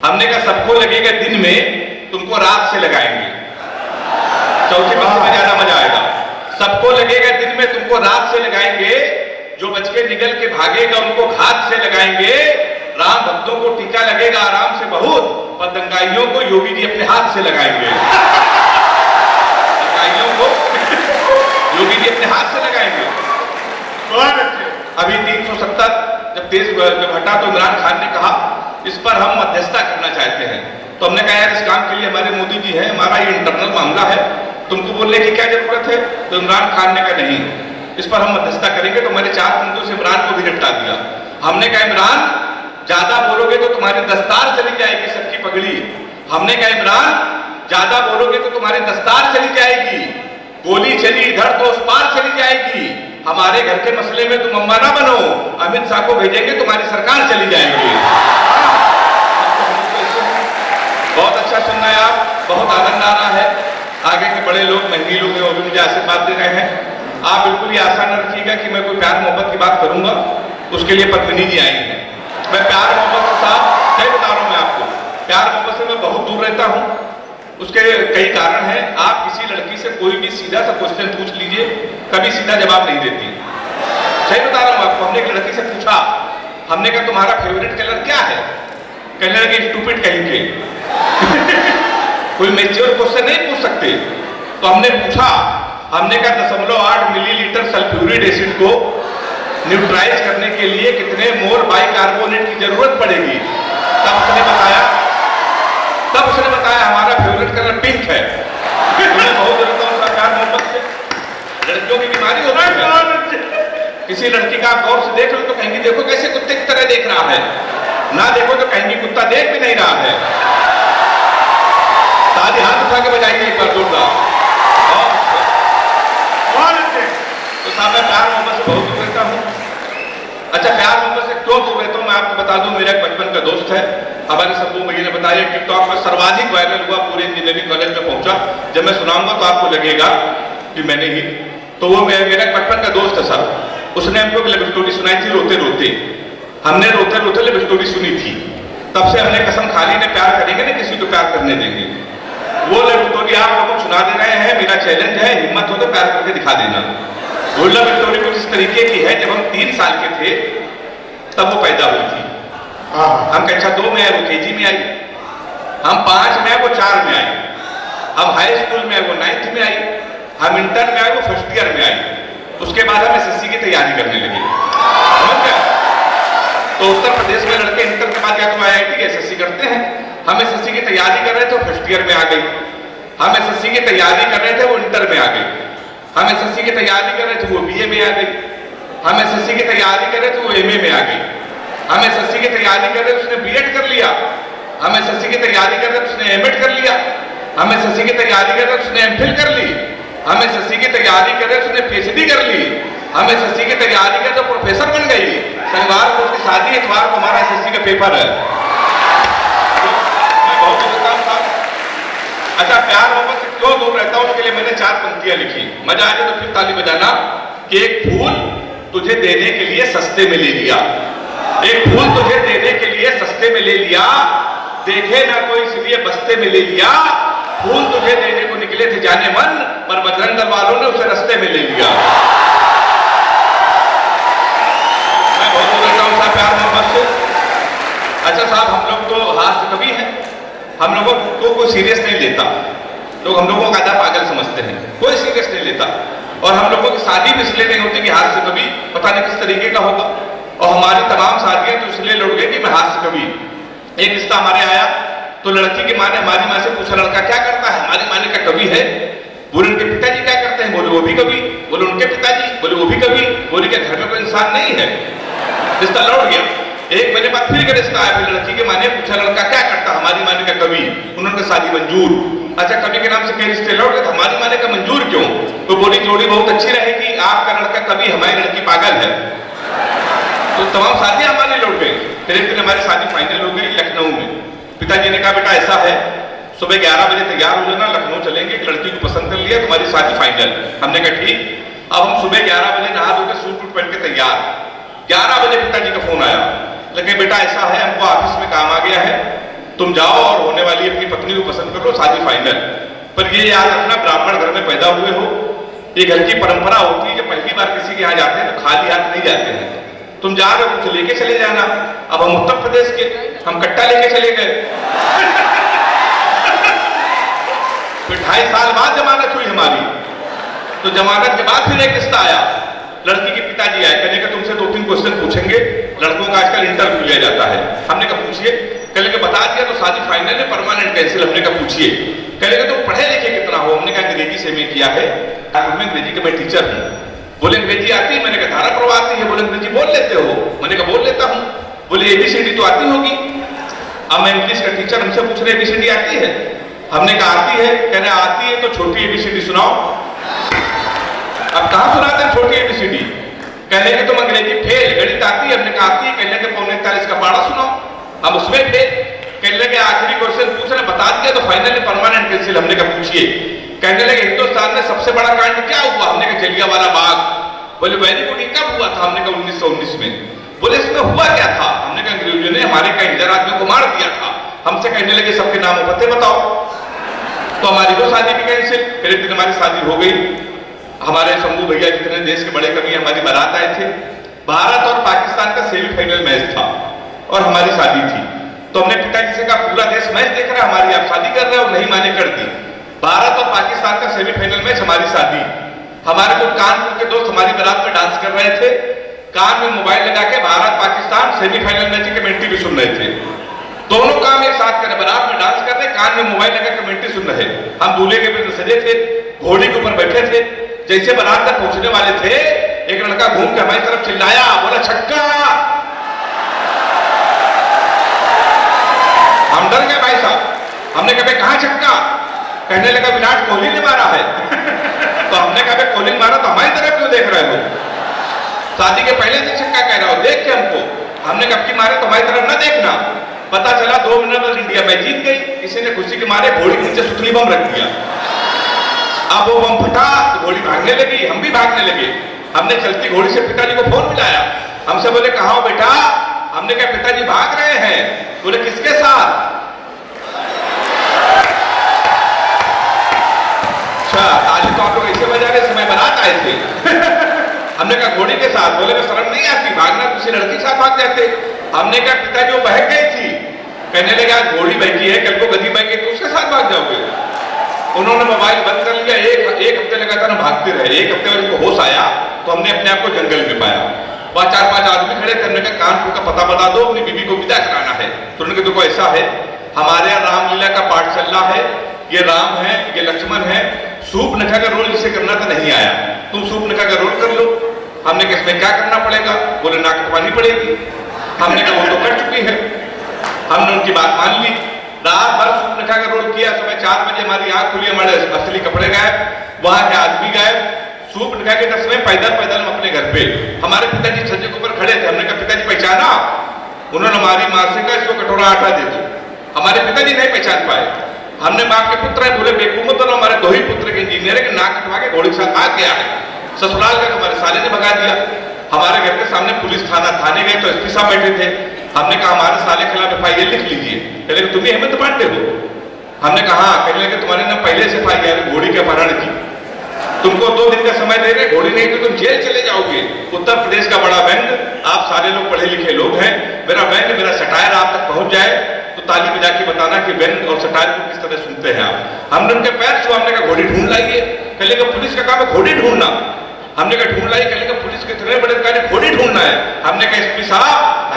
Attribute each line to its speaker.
Speaker 1: हमने कहा सबको लगेगा दिन में, तुमको रात से लगाएंगे। चौथी पंक्ति में ज्यादा मजा आएगा। सबको लगेगा दिन में, तुमको रात से लगाएंगे। जो बच के निकल के भागेगा उनको घात से लगाएंगे। राम भक्तों को टीका लगेगा आराम से बहुत, पर दंगाइयों को योगी जी अपने हाथ से लगाएंगे। दंगाइयों को योगी जी अपने हाथ से लगाएंगे। अभी 370 जब देश जब हटा तो इमरान खान ने कहा इस पर हम मध्यस्थता करना चाहते हैं। तो हमने कहा यार इस काम के लिए हमारे मोदी जी हैं, हमारा ये इंटरनल मामला है, तुमको बोलने की क्या जरूरत है। तो इमरान खान ने कहा नहीं, इस पर हम मध्यस्थता करेंगे। तो हमारे 4 बंदों से इमरान को भी निपटा दिया। हमने कहा इमरान ज्यादा बोलोगे तो तुम्हारी दस्तार चली जाएगी, सबकी पगड़ी। हमने कहा इमरान ज्यादा बोलोगे तो तुम्हारी दस्तार चली जाएगी, गोली चली इधर तो उस पार चली जाएगी। हमारे घर के मसले में तुम अम्मा ना बनो, अमित शाह को भेजेंगे तुम्हारी सरकार चली जाएगी। बहुत अच्छा सुन रहे हैं आप, बहुत आनंद आ रहा है। आगे के बड़े लोग महंगी लोग हैं वो भी मुझे आशीर्वाद दे रहे हैं। आप बिल्कुल ये आशा न रखिएगा कि मैं कोई प्यार मोहब्बत की बात करूंगा, उसके लिए पद्मिनी जी आई हैं। मैं प्यार मोहब्बत के साथ सही बता रहा हूं मैं आपको, प्यार मोहब्बत से मैं बहुत दूर रहता हूं। उसके कई कारण हैं। आप किसी लड़की से कोई भी सीधा सा क्वेश्चन पूछ लीजिए, कभी सीधा जवाब नहीं देती। सही बता रहा हूं आपको। हमने एक लड़की से पूछा, हमने कहा तुम्हारा फेवरेट कलर क्या है। कहने लगे स्टूपिड कहीं के। कोई मैच्योर क्वेश्चन नहीं पूछ सकते। तो हमने पूछा, हमने कहा 0.8 मिलीलीटर सल्फ्यूरिक एसिड को न्यूट्रलाइज करने के लिए कितने मोल बाइकार्बोनेट की जरूरत पड़ेगी। तब उसने बताया हमारा फेवरेट कलर पिंक है। तुम्हें बहुत जरूरत है उसका प्यार मोहब्बत से। लड़कियों की बीमारी होती है। किसी लड़की का आप गौर से देख लो तो कहेंगी देखो कैसे कुत्ते की तरह देख रहा है, ना देखो तो कहेंगी कुत्ता देख भी नहीं रहा है। ताली हाथ उठा के बजाएंगे एक बार जोरदार। तो साहब मैं प्यार मोहब्बत से बहुत दूर रहता हूँ। अच्छा प्यार मोहब्बत से क्यों दूर रहता हूँ मैं आपको बता दूं। मेरा एक बचपन का दोस्त है, हमारे सबू भैया ने बताया टिकटॉक पर सर्वाधिक वायरल हुआ, पूरे इंजीनियरिंग कॉलेज में पहुंचा। जब मैं सुनाऊंगा तो आपको लगेगा कि मैंने ही, तो वो मेरा एक बचपन का दोस्त है सर, उसने हमको लव स्टोरी सुनाई थी रोते रोते। हमने रोते रोते लव स्टोरी सुनी थी। तब से हमने कसम खा ली ने प्यार करेंगे ना किसी को प्यार करने देंगे। वो लव स्टोरी आप लोगों को सुना दे रहे हैं। मेरा चैलेंज है, हिम्मत हो तो प्यार करके दिखा देना। वो लव स्टोरी कुछ इस तरीके की है, जब हम 3 साल के थे तब वो पैदा हुई थी। हम कक्षा 2 में आए, वो केजी में आई। हम 5 में आए, वो 4 में आई। हम हाई स्कूल में आए, वो 9th में आई। हम इंटर में आए, वो 1st ईयर में आई। उसके बाद हम एसएससी की तैयारी करने लगे। समझ गए। तो उत्तर प्रदेश में लड़के इंटर के बाद या तो IIT एसएससी करते हैं। हम एसएससी की तैयारी कर रहे थे, वो 1st ईयर में आ गई। हम एसएससी की तैयारी कर रहे थे, वो इंटर में आ गई। हम एसएससी की तैयारी कर रहे थे, वो BA में आ गई। हम एसएससी की तैयारी कर रहे थे, वो MA में आ गई। हम एसएससी की तैयारी कर रहे थे, उसने B.Ed कर लिया। हम एसएससी की तैयारी कर रहे थे, उसने M.Ed कर लिया। हम एसएससी की तैयारी कर रहे थे, उसने MPhil कर ली। हम एसएससी की तैयारी कर रहे थे, उसने PhD कर ली। हम एसएससी की तैयारी कर रहे थे, प्रोफेसर बन गई। शनिवार को उसकी शादी, इतवार को हमारा एसएससी का पेपर है। मैं बहुत सोचता हूँ साहब। अच्छा प्यार मोहब्बत से क्यों दूर रहता हूँ, उसके लिए मैंने 4 पंक्तियां लिखी। मजा आ जाए तो फिर ताली बजाना। कि एक फूल तुझे देने के लिए सस्ते में ले लिया, एक फूल तुझे देने के लिए सस्ते में ले लिया, देखे ना कोई इसलिए बस्ते में ले लिया। फूल तुझे देने को निकले थे जाने मन, पर बजरंग दल वालों ने उसे रास्ते में ले लिया। मैं बहुत दूर रहता हूँ साहब प्यार मोहब्बत से। अच्छा साहब हम लोग तो हास्य कवि हैं, हम लोगों को कोई सीरियस नहीं लेता। लोग हम लोगों का आधा पागल समझते हैं, कोई सीरियस नहीं लेता। और हम लोगों की शादी भी इसलिए नहीं होती कि हास्य कवि पता नहीं किस तरीके का होगा। और हमारी तमाम शादियां तो इसलिए लौट गई कि मैं हास्य कवि। एक रिश्ता हमारे आया तो लड़की की माँ ने हमारी माँ से पूछा लड़का क्या करता है। हमारी माँ ने कहा कवि है। बोले उनके पिताजी क्या करते हैं। बोले वो भी कवि। बोले उनके पिताजी। बोले वो भी कवि। बोले क्या घर में कोई इंसान नहीं है। रिश्ता लौट गया। 1 महीने बाद फिर रिश्ता आया। फिर लड़की की माँ ने पूछा लड़का क्या करता। हमारी माँ ने कहा कवि। उन्होंने शादी मंजूर। अच्छा कवि के नाम से कई रिश्ते लौट गए। हमारी माँ ने कहा मंजूर क्यों। तो बोली जोड़ी बहुत अच्छी रहेगी, आपका लड़का कवि, हमारी लड़की पागल है। तो तमाम शादियां हमारी लौट गई। फिर एक दिन हमारी शादी फाइनल हो गई लखनऊ में। पिताजी ने कहा बेटा ऐसा है, सुबह 11 बजे तैयार हो जाना, लखनऊ चलेंगे, एक लड़की को पसंद कर लिया, तुम्हारी शादी फाइनल। हमने कहा ठीक। अब हम सुबह 11 बजे नहा धोकर सूट वूट पहन के तैयार। 11 बजे पिताजी का फोन आया, लगे बेटा ऐसा है हमको ऑफिस में काम आ गया है, तुम जाओ और होने वाली अपनी पत्नी को पसंद कर लो, शादी फाइनल। पर ये याद रखना, ब्राह्मण घर में पैदा हुए हो, ये घर की परंपरा होती है कि पहली बार किसी के यहाँ जाते हैं तो खाली हाथ नहीं जाते हैं। तुम जा रहे हो कुछ लेके चले जाना। अब हम उत्तर प्रदेश के, हम कट्टा लेके चले गए। फिर 2.5 साल बाद जमानत हुई हमारी, तो जमानत के बाद फिर एक रिश्ता आया। लड़की के पिताजी आए, कहने का तुमसे 2-3 क्वेश्चन पूछेंगे, लड़कों का आजकल इंटरव्यू लिया जाता है। हमने कहा पूछिए। कहने का बता दिया तो शादी फाइनल है, परमानेंट कैंसिल। हमने कहा पूछिए। कहने का तुम पढ़े लिखे कितना हो? हमने कहा अंग्रेजी से मैं किया है, अंग्रेजी का मैं टीचर हूँ। बोले अंग्रेजी आती है? मैंने कहा धारा प्रवाह आती है। बोले अंग्रेजी बोल लेते हो? मैंने कहा बोल लेता हूँ। बोले ABCD तो आती होगी। अब मैं इंग्लिश का टीचर, हमसे पूछ रहे ABCD आती है? हमने कहा आती है। कहने आती है तो छोटी ABCD सुनाओ। अब कहां सुनाते हैं छोटी ABCD? कहने के तुम अंग्रेजी फेल, गणित आती है? हमने कहा आती है। कहने के 45 का पाड़ा सुनाओ। अब उसमें फेल। कहने लगे आखिरी क्वेश्चन पूछ रहे, बता दिया तो फाइनली परमानेंट कैंसिल। हमने कहा पूछिए। कहने लगे हिंदुस्तान में सबसे बड़ा कांड क्या हुआ? हमने कहा जलियांवाला बाग। बोले वेरी गुड, कब हुआ था? हमने कहा 1919 में। बोले इसमें हुआ क्या था? हमने कहा अंग्रेजों ने हमारे कई 1000 आदमियों को मार दिया था। हमसे कहने लगे सबके नाम और पते बताओ। तो हमारी वो शादी भी कैंसिल। फिर एक दिन हमारी शादी हो गई। हमारे शंभू भैया जितने देश के बड़े कवि हमारी बारात आए थे। भारत और पाकिस्तान का सेमीफाइनल मैच था और हमारी शादी थी। तो हमने पिताजी से कहा पूरा देश मैच देख रहा है, हमारी आप शादी कर रहे हो? नहीं माने कर दी। भारत और पाकिस्तान का सेमीफाइनल मैच, हमारी शादी। हमारे जो कानपुर के दोस्त हमारी बारात में डांस कर रहे थे, कान में मोबाइल लगा के भारत पाकिस्तान सेमीफाइनल मैच की कमेंट्री भी सुन रहे थे। दोनों काम एक साथ कर रहे, बारात में डांस कर रहे, कान में मोबाइल लगा कमेंट्री सुन रहे। हम दूल्हे के बिल्कुल सजे थे, घोड़ी के ऊपर बैठे थे। जैसे बारात तक पहुंचने वाले थे, एक लड़का घूम के हमारी तरफ चिल्लाया, बोला छक्का। हम डर गए भाई साहब। हमने कहा कहां छक्का? कहने लगा विराट कोहली ने मारा है। तो हमने कहा कोहली ने मारा तो हमारी तरफ क्यों देख रहे हो? शादी के पहले से छक्का कह रहा हो, देख के हमको। हमने कब की मारे तो हमारी तरफ न देखना। पता चला 2 मिनट में इंडिया मैच जीत गई। किसी ने खुशी के मारे घोड़ी के नीचे सुतली बम रख दिया। अब वो बम फटा तो घोड़ी भागने लगी, हम भी भागने लगे। हमने चलती घोड़ी से पिताजी को फोन मिलाया। हमसे बोले कहां हो बेटा? हमने कहा पिताजी भाग रहे हैं। बोले किसके साथ? अच्छा, ताली तो आप लोग ऐसे बजा रहे समय बारात आए थे। हमने कहा घोड़ी के साथ। बोले शर्म नहीं आती? भागना किसी लड़की के साथ भाग जाते। हमने कहा पिताजी वो बह गई थी। कहने लगे आज घोड़ी बहकी है, कल को गधी बह गई तो उसके साथ भाग जाओगे। उन्होंने मोबाइल बंद कर लिया। एक हफ्ते लगातार हम भागते रहे। एक हफ्ते बाद उनको होश आया तो हमने अपने आप को जंगल में पाया। वहां 4-5 आदमी खड़े थे। हमने कहा कानपुर का पता बता दो, अपनी बीवी को विदा कराना है। तो उन्होंने कहा देखो ऐसा है, हमारे यहाँ रामलीला का पाठ चल रहा है, ये राम है, ये लक्ष्मण है, सूप नखा का रोल जिसे करना था नहीं आया, तुम सूप नखा का रोल कर लो। हमने कहा इसमें क्या करना पड़ेगा? बोले नाक कटवानी पड़ेगी। हमने कहा वो तो कर चुकी है। हमने उनकी बात मान ली। रात भर सूप नखा का रोल किया। सुबह 4 बजे हमारी आंख खुली, हमारे असली कपड़े गायब, वहां के आदमी गायब। सूप नखा के 10 में पैदल पैदल हम अपने घर पे। हमारे पिताजी छज्जे के ऊपर खड़े थे। हमने कहा पिताजी पहचाना? उन्होंने हमारी मां से कहा इसको कटोरा आटा दे दो। हमारे पिताजी नहीं पहचान पाए। हमने बाप के पुत्र है, बोले बेवकूफ मत बनो, हमारे 2 ही पुत्र के इंजीनियर है कि नाक कटवा के घोड़ी के साथ भाग गया है। ससुराल का हमारे साले ने भगा दिया। हमारे घर के सामने पुलिस थाने गए तो SP साहब बैठे थे। हमने कहा हमारे साले के खिलाफ FIR लिख लीजिए। कहने लगे तुम ही हेमंत पांडे हो? हमने कहा कहने लगे तुम्हारे ना पहले से FIR घोड़ी के अपहरण की, तुमको 2 दिन का समय दे रहे, घोड़ी नहीं तो तुम जेल चले जाओगे। उत्तर प्रदेश का बड़ा व्यंग, आप सारे लोग पढ़े लिखे लोग हैं, मेरा व्यंग मेरा सटायर आप तक पहुंच जाए तो ताली बजा के बताना कि व्यंग और सटायर को किस तरह सुनते हैं आप। हमने उनके पैर छुआ। हमने कहा घोड़ी ढूंढ लाइए। कहने लगे पुलिस का काम है घोड़ी ढूंढना। हमने कहा ढूंढ लाइए। कहने लगे पुलिस के इतने बड़े अधिकारी घोड़ी ढूंढना है। हमने कहा SP साहब